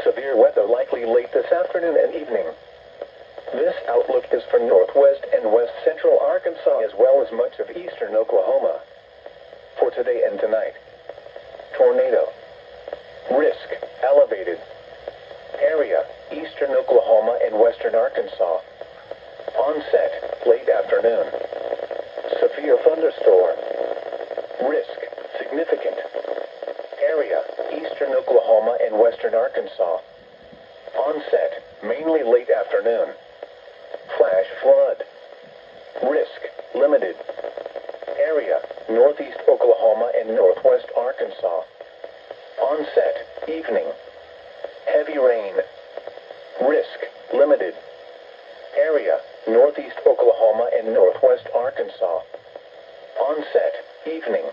Severe weather likely late this afternoon and evening. This outlook is for northwest and west central Arkansas as well as much of eastern Oklahoma. For today and tonight. Tornado. Risk, elevated. Area, eastern Oklahoma and western Arkansas. Onset, late afternoon. Severe thunderstorm. Risk, significant. Area, eastern Oklahoma and western Arkansas. Onset, mainly late afternoon. Flash flood. Risk, limited. Area, northeast Oklahoma and northwest Arkansas. Onset, evening. Heavy rain. Risk, limited. Area, northeast Oklahoma and northwest Arkansas. Onset, evening.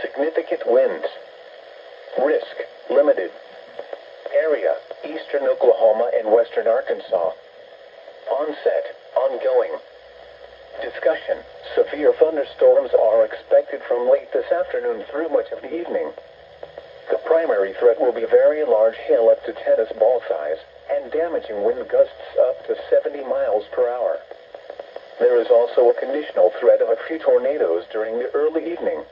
Significant winds. Risk, limited. Area, eastern Oklahoma and western Arkansas. Onset, ongoing. Discussion, severe thunderstorms are expected from late this afternoon through much of the evening. The primary threat will be very large hail up to tennis ball size, and damaging wind gusts up to 70 miles per hour. There is also a conditional threat of a few tornadoes during the early evening.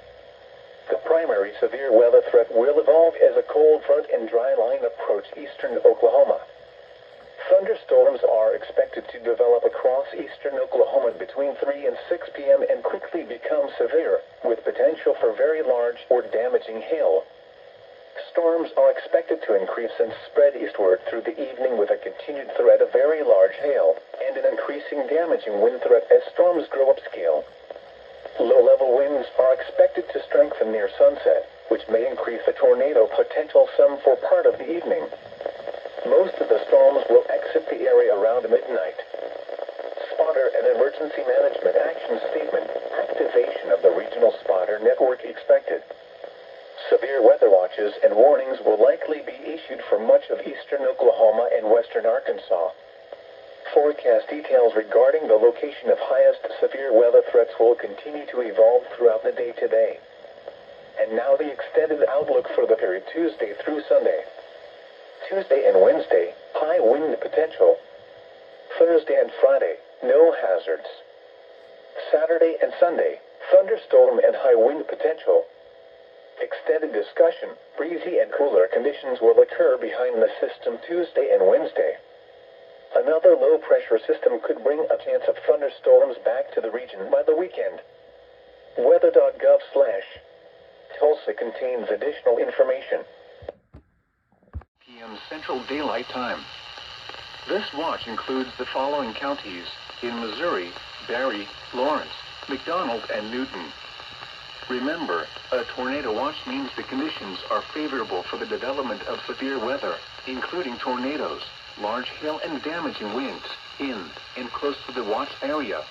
The primary severe weather threat will evolve as a cold front and dry line approach eastern Oklahoma. Thunderstorms are expected to develop across eastern Oklahoma between 3 and 6 p.m. and quickly become severe, with potential for very large or damaging hail. Storms are expected to increase and spread eastward through the evening with a continued threat of very large hail, and an increasing damaging wind threat as storms grow upscale. Low-level winds are expected to strengthen near sunset, which may increase the tornado potential some for part of the evening. Most of the storms will exit the area around midnight. Spotter and Emergency Management Action Statement. Activation of the Regional Spotter Network expected. Severe weather watches and warnings will likely be issued for much of eastern Oklahoma and western Arkansas. Forecast details regarding the location of highest severe weather threats will continue to evolve throughout the day today. And now the extended outlook for the period Tuesday through Sunday. Tuesday and Wednesday, high wind potential. Thursday and Friday, no hazards. Saturday and Sunday, thunderstorm and high wind potential. Extended discussion, breezy and cooler conditions will occur behind the system Tuesday and Wednesday. Another low-pressure system could bring a chance of thunderstorms back to the region by the weekend. Weather.gov/Tulsa contains additional information. p.m. Central Daylight Time. This watch includes the following counties in Missouri: Barry, Lawrence, McDonald, and Newton. Remember, a tornado watch means the conditions are favorable for the development of severe weather, including tornadoes, large hail, and damaging winds in and close to the watch area.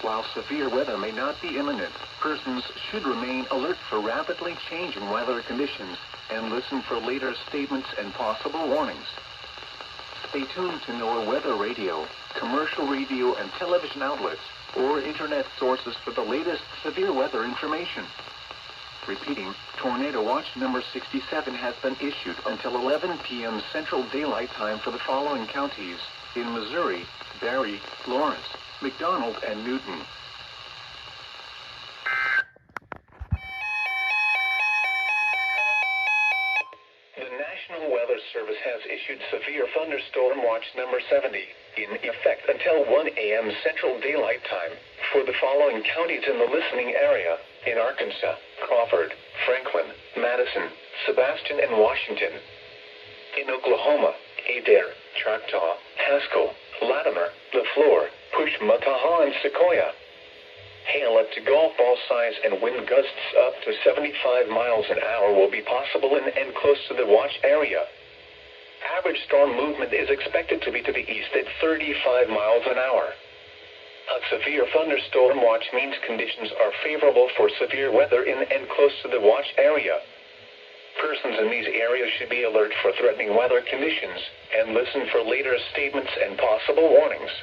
While severe weather may not be imminent, persons should remain alert for rapidly changing weather conditions and listen for later statements and possible warnings. Stay tuned to NOAA Weather Radio, commercial radio and television outlets, or internet sources for the latest severe weather information. Repeating, Tornado Watch number 67 has been issued until 11 p.m. Central Daylight Time for the following counties in Missouri: Barry, Lawrence, McDonald, and Newton. The National Weather Service has issued Severe Thunderstorm Watch number 70, in effect until 1 a.m. Central Daylight Time, For the following counties in the listening area, in Arkansas, Crawford, Franklin, Madison, Sebastian, and Washington. In Oklahoma, Adair, Choctaw, Haskell, Latimer, LaFleur, Pushmataha, and Sequoia. Hail up to golf ball size and wind gusts up to 75 miles an hour will be possible in and close to the watch area. Average storm movement is expected to be to the east at 35 miles an hour. A severe thunderstorm watch means conditions are favorable for severe weather in and close to the watch area. Persons in these areas should be alert for threatening weather conditions and listen for later statements and possible warnings.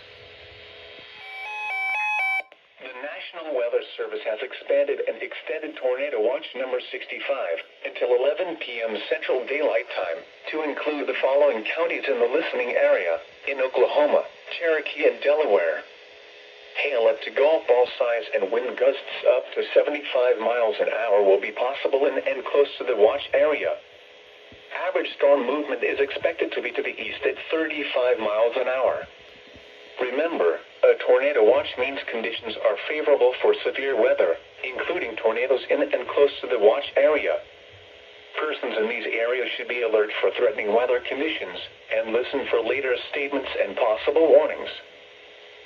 The National Weather Service has expanded and extended Tornado Watch number 65 until 11 p.m. Central Daylight Time to include the following counties in the listening area, in Oklahoma, Cherokee, and Delaware. Hail up to golf ball size and wind gusts up to 75 miles an hour will be possible in and close to the watch area. Average storm movement is expected to be to the east at 35 miles an hour. Remember, a tornado watch means conditions are favorable for severe weather, including tornadoes in and close to the watch area. Persons in these areas should be alert for threatening weather conditions and listen for later statements and possible warnings.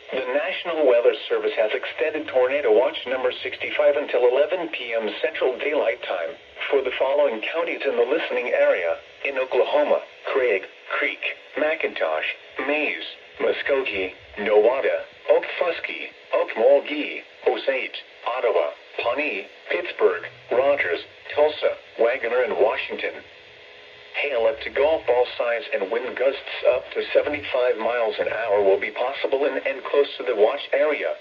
The National Weather Service has extended Tornado Watch number 65 until 11 p.m. Central Daylight Time for the following counties in the listening area, in Oklahoma, Craig, Creek, McIntosh, Mays, Muskogee, Nowata, Okfuskee, Okmulgee, Osage, Ottawa, Pawnee, Pittsburgh, Rogers, Tulsa, Wagoner, and Washington. Hail up to golf ball size and wind gusts up to 75 miles an hour will be possible in and close to the watch area.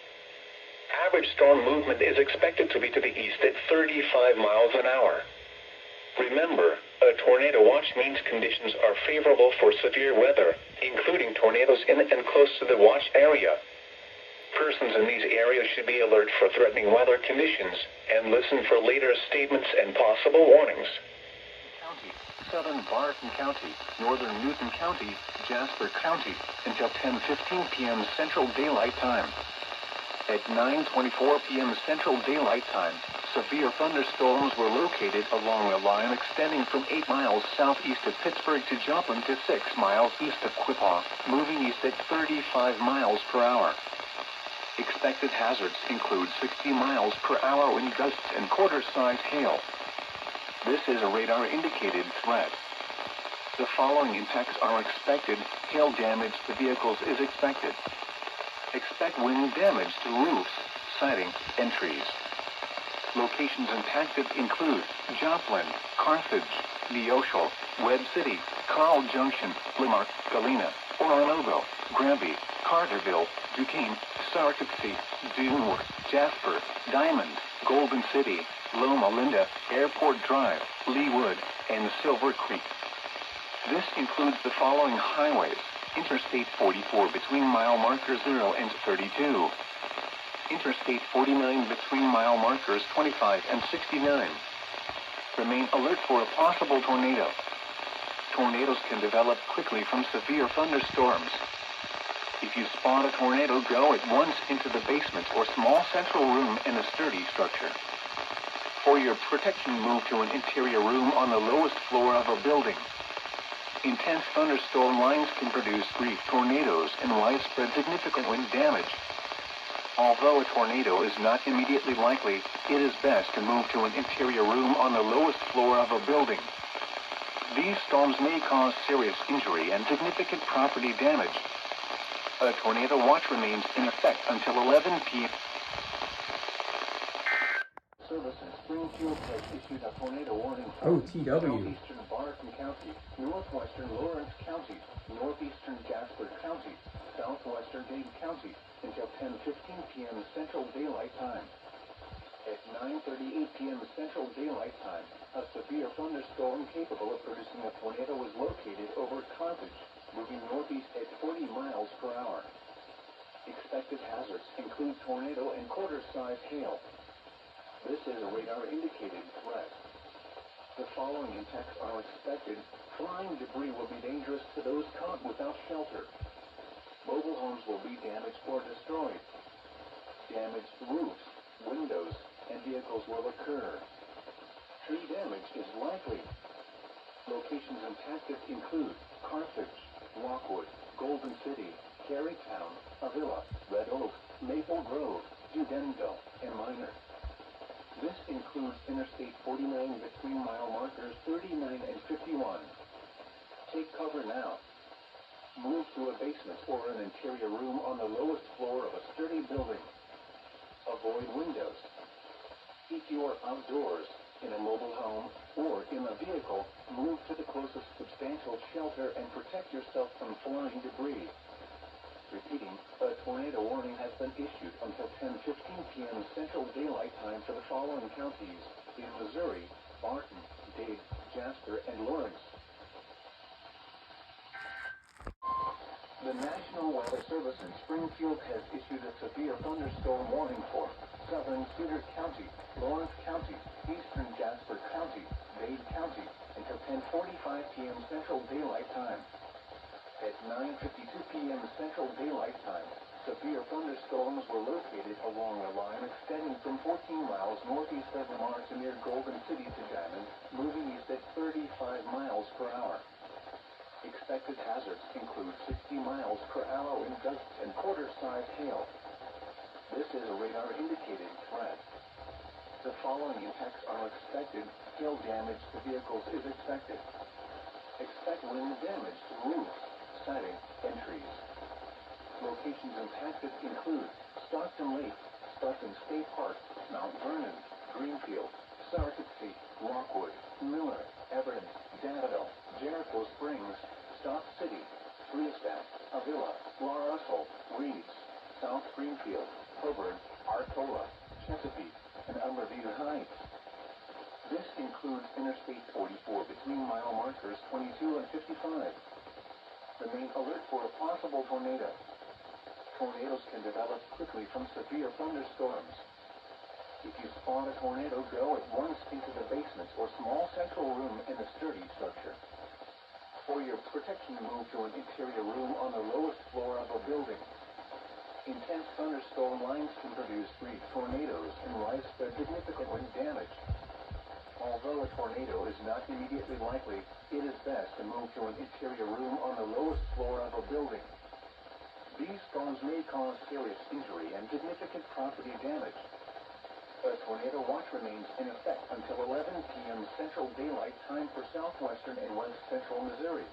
Average storm movement is expected to be to the east at 35 miles an hour. Remember, a tornado watch means conditions are favorable for severe weather, including tornadoes in and close to the watch area. Persons in these areas should be alert for threatening weather conditions and listen for later statements and possible warnings. Southern Barton County, Northern Newton County, Jasper County, until 10:15 p.m. Central Daylight Time. At 9:24 p.m. Central Daylight Time, severe thunderstorms were located along a line extending from 8 miles southeast of Pittsburgh to Joplin to 6 miles east of Quippaw, moving east at 35 miles per hour. Expected hazards include 60 miles per hour wind gusts and quarter-size hail. This is a radar-indicated threat. The following impacts are expected. Hail damage to vehicles is expected. Expect wind damage to roofs, siding, and trees. Locations impacted include Joplin, Carthage, Neosho, Webb City, Carl Junction, Lamar, Galena, Oronogo, Granby, Carterville, Duquesne, Sartuxi, Dunewood, Jasper, Diamond, Golden City, Loma Linda, Airport Drive, Leewood, and Silver Creek. This includes the following highways: Interstate 44 between mile markers 0 and 32. Interstate 49 between mile markers 25 and 69. Remain alert for a possible tornado. Tornadoes can develop quickly from severe thunderstorms. If you spot a tornado, go at once into the basement or small central room in a sturdy structure. For your protection, move to an interior room on the lowest floor of a building. Intense thunderstorm lines can produce brief tornadoes and widespread significant wind damage. Although a tornado is not immediately likely, it is best to move to an interior room on the lowest floor of a building. These storms may cause serious injury and significant property damage. A tornado watch remains in effect until 11 p.m. Service in Springfield has issued a tornado warning for OTW. southeastern Barton County, northwestern Lawrence County, northeastern Jasper County, southwestern Dade County, until 10:15 p.m. Central Daylight Time. At 9:38 p.m. Central Daylight Time, a severe thunderstorm capable of producing a tornado was located over Carthage, moving northeast at 40 miles per hour. Expected hazards include tornado and quarter-size hail. This is a radar-indicated threat. The following impacts are expected. Flying debris will be dangerous to those caught without shelter. Mobile homes will be damaged or destroyed. damaged roofs, windows, and vehicles will occur. Tree damage is likely. Locations impacted include Carthage, Lockwood, Golden City, Carytown, Avila, Red Oak, Maple Grove, Dudenville, and Minor. This includes Interstate 49 between mile markers 39 and 51. Take cover now. Move to a basement or an interior room on the lowest floor of a sturdy building. Avoid windows. If you are outdoors, in a mobile home, or in a vehicle, move to the closest substantial shelter and protect yourself from flying debris. Repeating, a tornado warning has been issued until 10:15 p.m. Central Daylight Time for the following counties in Missouri: Barton, Dade, Jasper, and Lawrence. The National Weather Service in Springfield has issued a severe thunderstorm warning for southern Cedar County, Lawrence County, eastern Jasper County, Dade County, until 10:45 p.m. Central Daylight Time. At 9:52 p.m. Central Daylight Time, severe thunderstorms were located along a line extending from 14 miles northeast of Lamar to near Golden City to Diamond, moving east at 35 miles per hour. Expected hazards include 60 miles per hour wind gusts and quarter-size hail. This is a radar-indicated threat. The following impacts are expected. Hail damage to vehicles is expected. Expect wind damage to roofs, siding, and trees. Locations impacted include Stockton Lake, Stockton State Park, Mount Vernon, Greenfield, Sarkansas, Lockwood, Miller, Everett, Danville, Jericho Springs, Stock City, Freestack, Avila, La Russell, Reeves, South Greenfield, Coburn, Arcola, Chesapeake, and Elmavita Heights. This includes Interstate 44 between mile markers 22 and 55. Remain alert for a possible tornado. Tornadoes can develop quickly from severe thunderstorms. If you spot a tornado, go at once into the basement or small central room in a sturdy structure. For your protection, move to an interior room on the lowest floor of a building. Intense thunderstorm lines can produce brief tornadoes and widespread significant wind damage. Although a tornado is not immediately likely, it is best to move to an interior room on the lowest floor of a building. These storms may cause serious injury and significant property damage. A tornado watch remains in effect until 11 p.m. Central Daylight Time for southwestern and west central Missouri.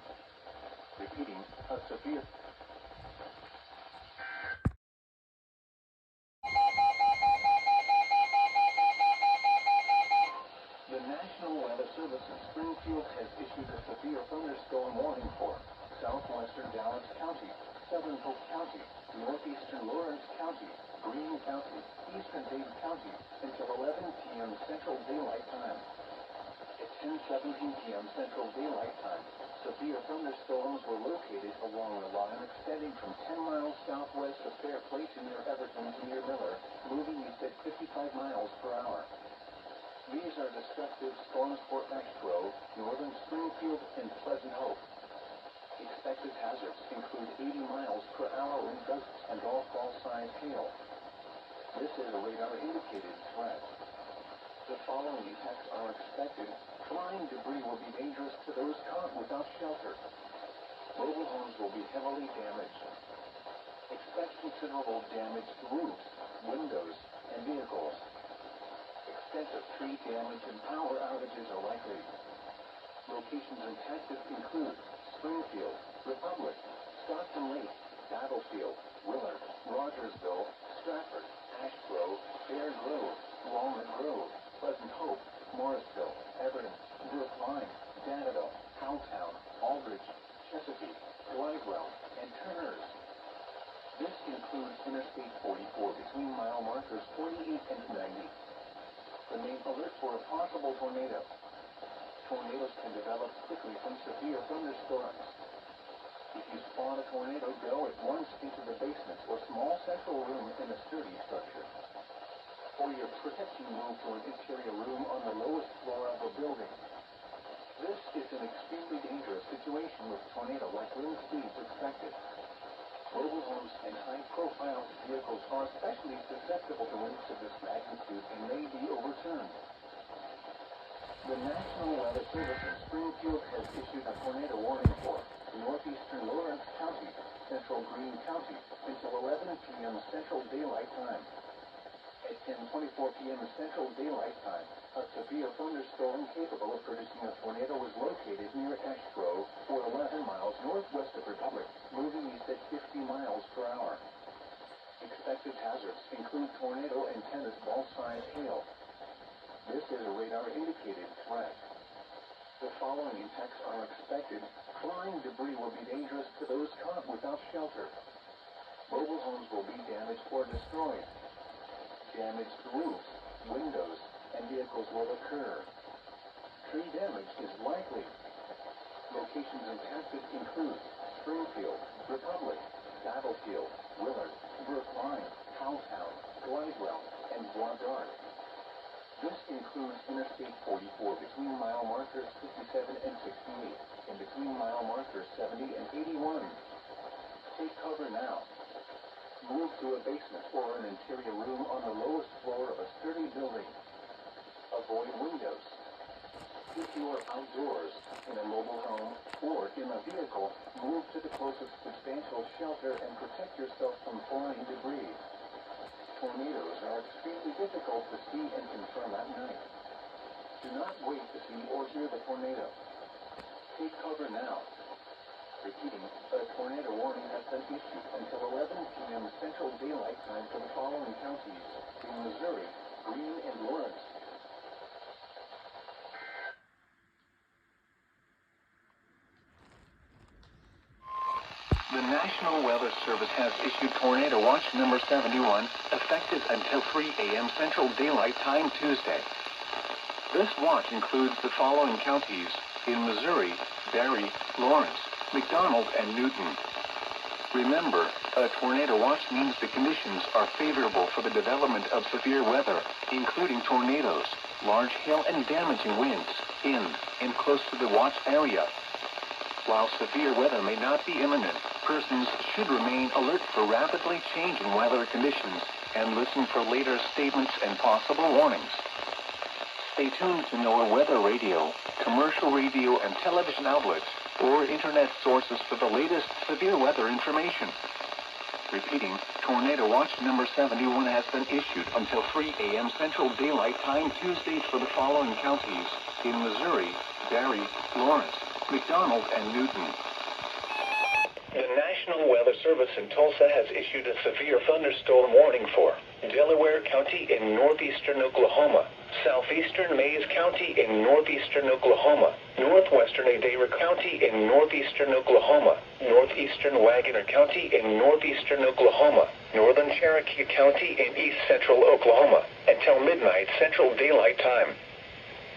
Repeating, a severe... The National Weather Service in Springfield has issued a severe thunderstorm warning for southwestern Dallas County, southern Polk County, northeastern Lawrence County, Greene County, eastern Dade County, until 11 p.m. Central Daylight Time. At 10:17 p.m. Central Daylight Time, severe thunderstorms were located along the line extending from 10 miles southwest of Fairplay to near Everton to near Miller, moving east at 55 miles per hour. These are destructive storms for Ash Grove, northern Springfield, and Pleasant Hope. Expected hazards include 80 miles per hour wind gusts and golf ball-sized hail. This is a radar-indicated threat. The following effects are expected. Flying debris will be dangerous to those caught without shelter. Mobile homes will be heavily damaged. Expect considerable damage to roofs, windows, and vehicles. Extensive tree damage and power outages are likely. Locations impacted include Springfield, Republic, Stockton Lake, Battlefield, Willard, Rogersville, Stratford, Ash Grove, Bear Grove, Walnut Grove, Pleasant Hope, Morrisville, Everton, Brookline, Danville, Howtown, Aldridge, Chesapeake, Glidewell, and Turners. This includes Interstate 44 between mile markers 48 and 90. Remain alert for a possible tornado. Tornadoes can develop quickly from severe thunderstorms. If you spot a tornado, go at once into the basement or small central room in a sturdy structure. For your protection, move to an interior room on the lowest floor of a building. This is an extremely dangerous situation with tornado-like wind speeds expected. Mobile homes and high-profile vehicles are are especially susceptible to winds of this magnitude and may be overturned. The National Weather Service in Springfield has issued a tornado warning for northeastern Lawrence County, central Greene County, until 11 p.m. Central Daylight Time. At 10:24 p.m. Central Daylight Time, a severe thunderstorm capable of producing a tornado was located near Ash Grove, or 11 miles northwest of Republic, moving east at 50 miles per hour. Expected hazards include tornado and tennis ball-sized hail. This is a radar-indicated threat. The following impacts are expected. Flying debris will be dangerous to those caught without shelter. Mobile homes will be damaged or destroyed. Damaged roofs, windows, and vehicles will occur. Tree damage is likely. Locations impacted include Springfield, Republic, Battlefield, Willard, Brookline, Howetown, Glidewell, and Bois d'Arc. This includes Interstate 44 between mile markers 57 and 68, and between mile markers 70 and 81. Take cover now. Move to a basement or an interior room on the lowest floor of a sturdy building. Avoid windows. If you are outdoors, in a mobile home, or in a vehicle, move to the closest substantial shelter and protect yourself from flying debris. Tornadoes are extremely difficult to see and confirm at night. Do not wait to see or hear the tornado. Take cover now. Repeating, a tornado warning has been issued until 11 p.m. Central Daylight Time for the following counties in Missouri, Greene, and Lawrence. The National Weather Service has issued Tornado Watch number 71, effective until 3 a.m. Central Daylight Time Tuesday. This watch includes the following counties in Missouri: Barry, Lawrence, McDonald, and Newton. Remember, a tornado watch means the conditions are favorable for the development of severe weather, including tornadoes, large hail, and damaging winds in and close to the watch area. While severe weather may not be imminent, persons should remain alert for rapidly changing weather conditions and listen for later statements and possible warnings. Stay tuned to NOAA Weather Radio, commercial radio and television outlets, or internet sources for the latest severe weather information. Repeating, Tornado Watch number 71 has been issued until 3 a.m. Central Daylight Time Tuesday for the following counties in Missouri: Barry, Lawrence, McDonald, and Newton. The National Weather Service in Tulsa has issued a severe thunderstorm warning for Delaware County in northeastern Oklahoma, southeastern Mayes County in northeastern Oklahoma, northwestern Adair County in northeastern Oklahoma, northeastern Wagoner County in northeastern Oklahoma, northern Cherokee County in east central Oklahoma, until midnight Central Daylight Time.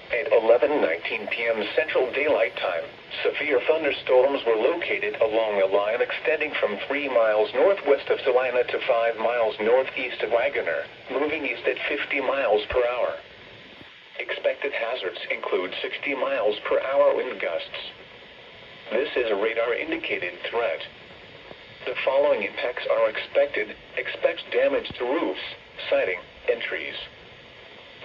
At 11:19 p.m. Central Daylight Time, severe thunderstorms were located along a line extending from 3 miles northwest of Salina to 5 miles northeast of Wagoner, moving east at 50 miles per hour. Expected hazards include 60 miles per hour wind gusts. This is a radar-indicated threat. The following impacts are expected. Expect damage to roofs, siding, and trees.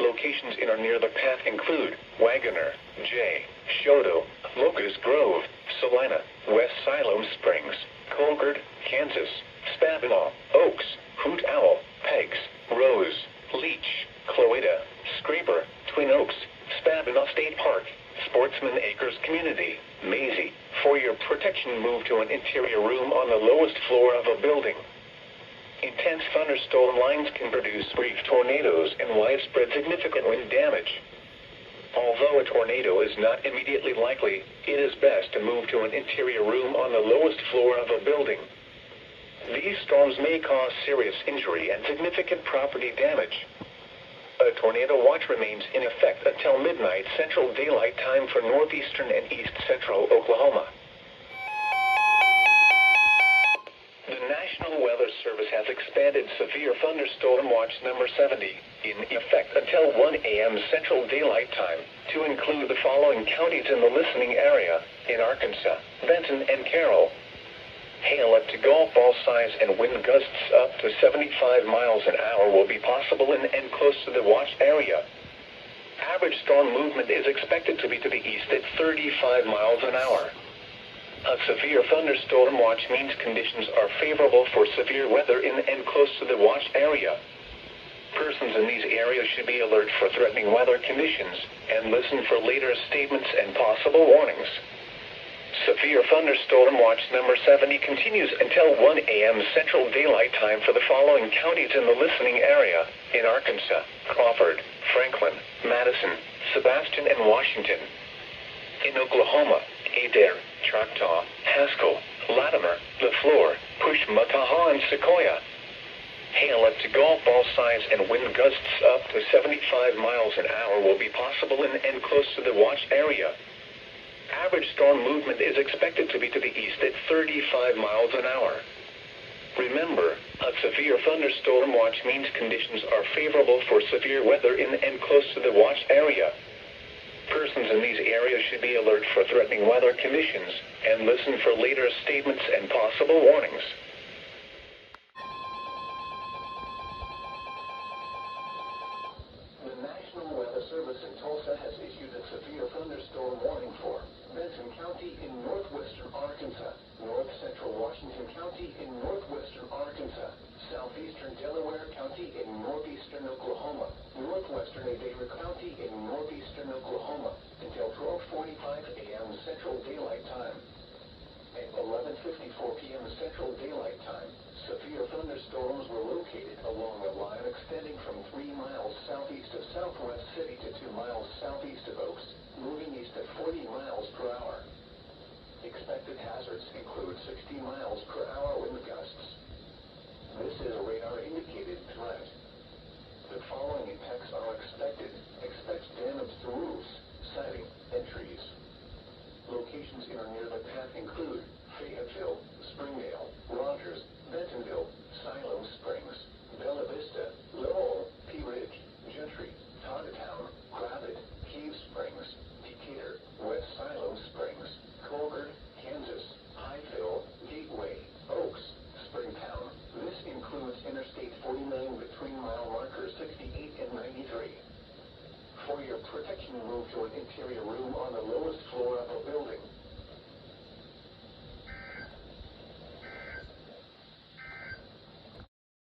Locations in or near the path include Wagoner, J, Shodo, Locust Grove, Salina, West Siloam Springs, Colgard, Kansas, Spavinaw, Oaks, Hoot Owl, Pegs, Rose, Leech, Cloeta, Scraper, Twin Oaks, Spavinaw State Park, Sportsman Acres Community, Maisie. For your protection, move to an interior room on the lowest floor of a building. Intense thunderstorm lines can produce brief tornadoes and widespread significant wind damage. Although a tornado is not immediately likely, it is best to move to an interior room on the lowest floor of a building. These storms may cause serious injury and significant property damage. A tornado watch remains in effect until midnight Central Daylight Time for northeastern and east central Oklahoma. The National Weather Service has expanded Severe Thunderstorm Watch number 70 in effect until 1 a.m. Central Daylight Time to include the following counties in the listening area in Arkansas: Benton and Carroll. Hail up to golf ball size and wind gusts up to 75 miles an hour will be possible in and close to the watch area. Average storm movement is expected to be to the east at 35 miles an hour. A severe thunderstorm watch means conditions are favorable for severe weather in and close to the watch area. Persons in these areas should be alert for threatening weather conditions and listen for later statements and possible warnings. Severe thunderstorm watch number 70 continues until 1 a.m. Central Daylight Time for the following counties in the listening area: in Arkansas, Crawford, Franklin, Madison, Sebastian, and Washington. In Oklahoma, Adair, Choctaw, Haskell, Latimer, LaFleur, Pushmataha, and Sequoia. Hail up to golf ball size and wind gusts up to 75 miles an hour will be possible in and close to the watch area. Average storm movement is expected to be to the east at 35 miles an hour. Remember, a severe thunderstorm watch means conditions are favorable for severe weather in and close to the watch area. Persons in these areas should be alert for threatening weather conditions and listen for later statements and possible warnings. The National Weather Service in Tulsa has issued a severe thunderstorm warning for Benson County in northwestern Arkansas, north central Washington County in northwestern Arkansas, southeastern Delaware County in northeastern Oklahoma, northwestern Adair County in northeastern Oklahoma, until 12:45 a.m. Central Daylight Time. At 11:54 p.m. Central Daylight Time, severe thunderstorms were located along a line extending from 3 miles southeast of Southwest City to 2 miles southeast of Oaks, moving east at 40 miles per hour. Expected hazards include 60 miles per hour wind gusts. This is a radar-indicated threat. The following impacts are expected. Expect damage to roofs, siding, and trees. Locations in or near the path include Fayetteville, Springdale, Rogers, Bentonville, Siloam Springs, Bella Vista, Lowell, Pea Ridge, Gentry, Toddtown, Gravette, Cave Springs, Decatur, West Siloam Springs, Colbert, Kansas, Highville, Gateway, Oaks, Springtown. This includes Interstate 49 between mile markers 68 and 93. For your protection, move to an interior room on the lowest floor of a building.